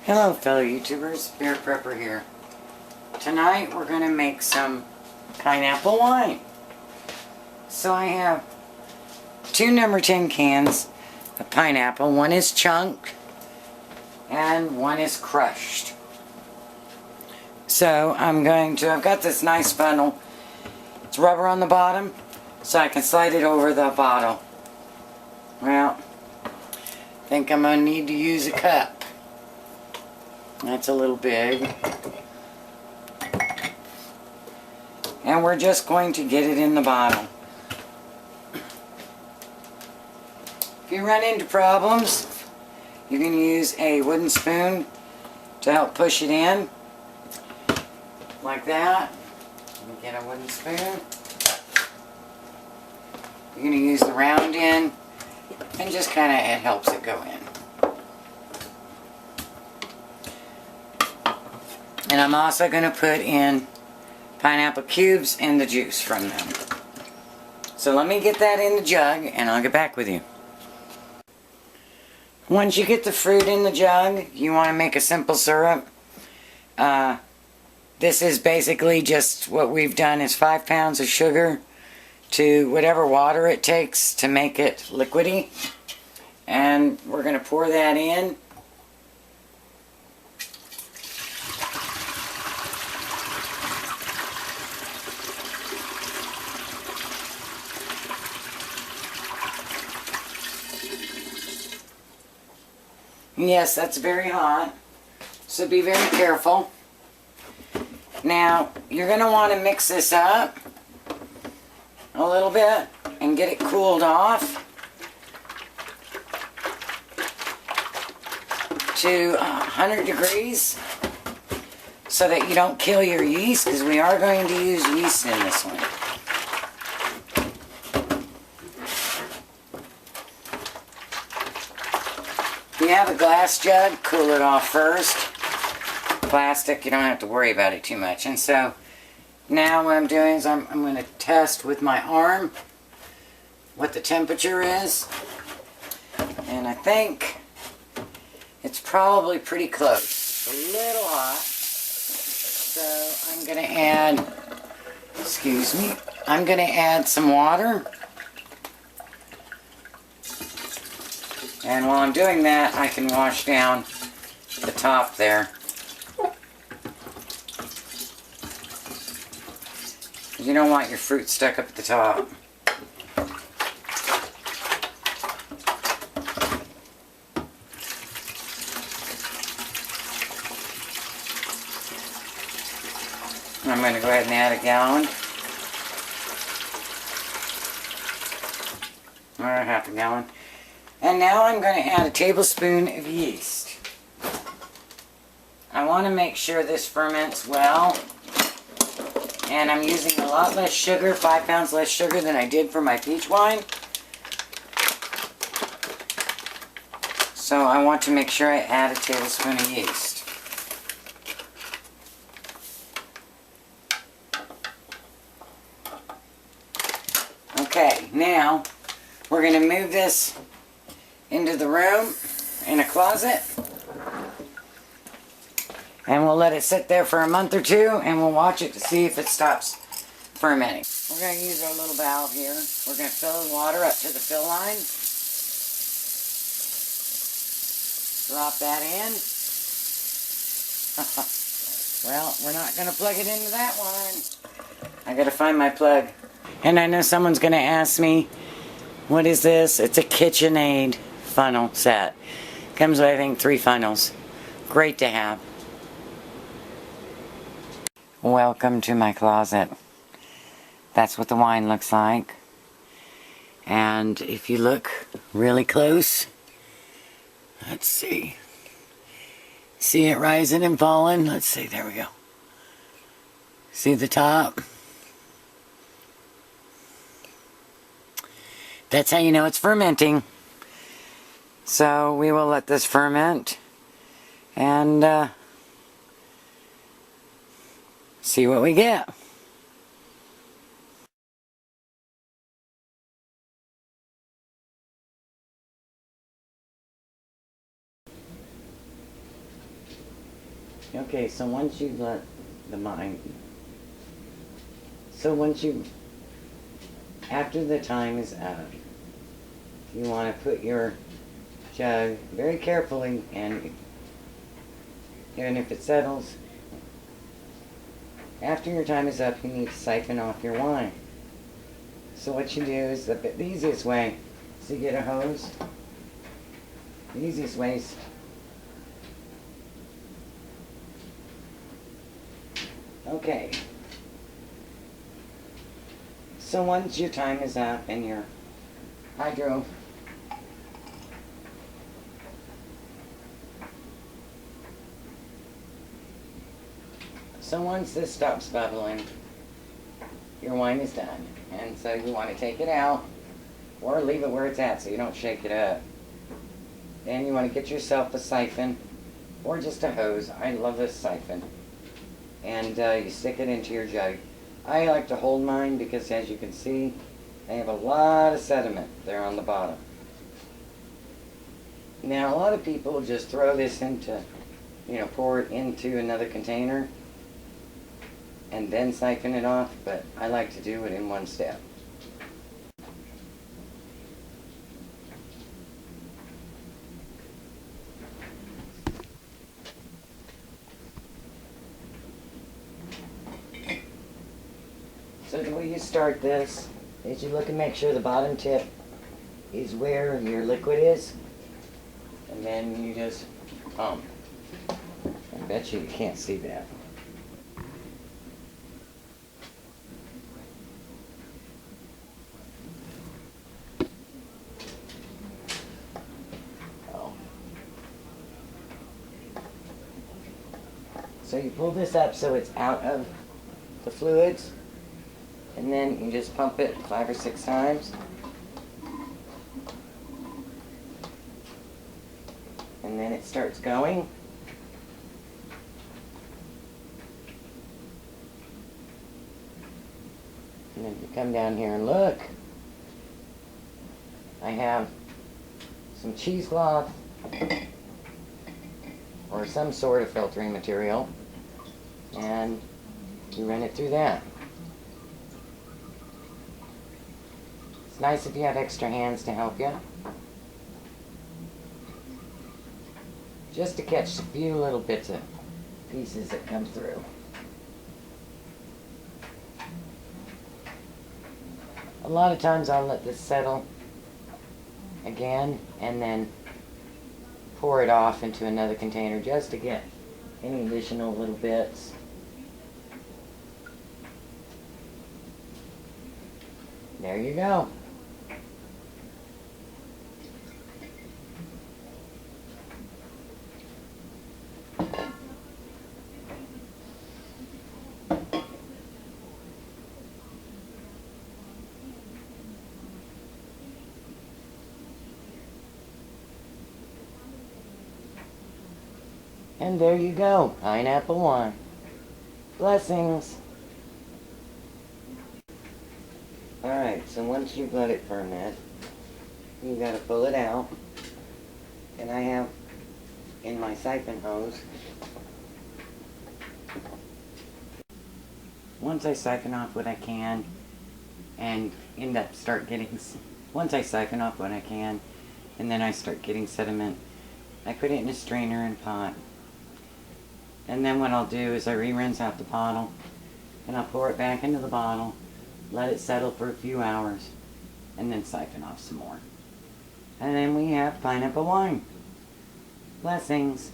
Hello fellow YouTubers, Beer Prepper here. Tonight we're going to make some pineapple wine. So I have 2 number 10 cans of pineapple. One is chunked and one is crushed. So I've got this nice funnel. It's rubber on the bottom so I can slide it over the bottle. Well, I think I'm going to need to use a cup. That's a little big. And we're just going to get it in the bottle. If you run into problems, you can use a wooden spoon to help push it in. Like that. Let me get a wooden spoon. You're going to use the round end and just kind of, it helps it go in. And I'm also going to put in pineapple cubes and the juice from them. So let me get that in the jug and I'll get back with you. Once you get the fruit in the jug, you want to make a simple syrup. This is basically just what we've done is 5 pounds of sugar to whatever water it takes to make it liquidy. And we're going to pour that in. Yes, that's very hot, so be very careful. Now, you're going to want to mix this up a little bit and get it cooled off to 100 degrees so that you don't kill your yeast, because we are going to use yeast in this one. If you have a glass jug, cool it off first. Plastic, you don't have to worry about it too much. And so, now what I'm doing is I'm going to test with my arm what the temperature is. And I think it's probably pretty close. It's a little hot. So I'm going to add, excuse me, I'm going to add some water. And while I'm doing that, I can wash down the top there. You don't want your fruit stuck up at the top. I'm going to go ahead and add a gallon. Or half a gallon. And now I'm going to add a tablespoon of yeast. I want to make sure this ferments well. And I'm using a lot less sugar, 5 pounds less sugar than I did for my peach wine. So I want to make sure I add a tablespoon of yeast. Okay, now we're going to move this into the room in a closet. And we'll let it sit there for a month or 2 and we'll watch it to see if it stops fermenting. We're going to use our little valve here. We're going to fill the water up to the fill line. Drop that in. Well, we're not going to plug it into that one. I got to find my plug. And I know someone's going to ask me, what is this? It's a KitchenAid funnel set. Comes with, I think, 3 funnels. Great to have. Welcome to my closet. That's what the wine looks like. And if you look really close, let's see. See it rising and falling? Let's see, there we go. See the top? That's how you know it's fermenting. So we will let this ferment and see what we get. Okay, so once you let the mind, after the time is up, you want to put your jug very carefully, and if it settles, after your time is up, you need to siphon off your wine. So what you do is, the easiest way is to get a hose. The easiest way is okay. So once your time is up and your hydro once this stops bubbling, your wine is done. And so you want to take it out or leave it where it's at so you don't shake it up. Then you want to get yourself a siphon or just a hose. I love this siphon. And you stick it into your jug. I like to hold mine because, as you can see, I have a lot of sediment there on the bottom. Now, a lot of people just throw this into, pour it into another container and then siphon it off, but I like to do it in one step. So the way you start this is you look and make sure the bottom tip is where your liquid is, and then you just pump. I bet you can't see that. So you pull this up so it's out of the fluids, and then you just pump it 5 or 6 times. And then it starts going. And then you come down here and look. I have some cheesecloth or some sort of filtering material, and you run it through that. It's nice if you have extra hands to help you, just to catch a few little bits of pieces that come through. A lot of times I'll let this settle again and then pour it off into another container just to get any additional little bits. There you go. And there you go, pineapple wine. Blessings. Alright, so once you've let it ferment, you gotta pull it out. And I have in my siphon hose, once I siphon off what I can, and once I siphon off what I can, and then I start getting sediment, I put it in a strainer and pot. And then what I'll do is I re-rinse out the bottle, and I'll pour it back into the bottle, let it settle for a few hours, and then siphon off some more. And then we have pineapple wine. Blessings.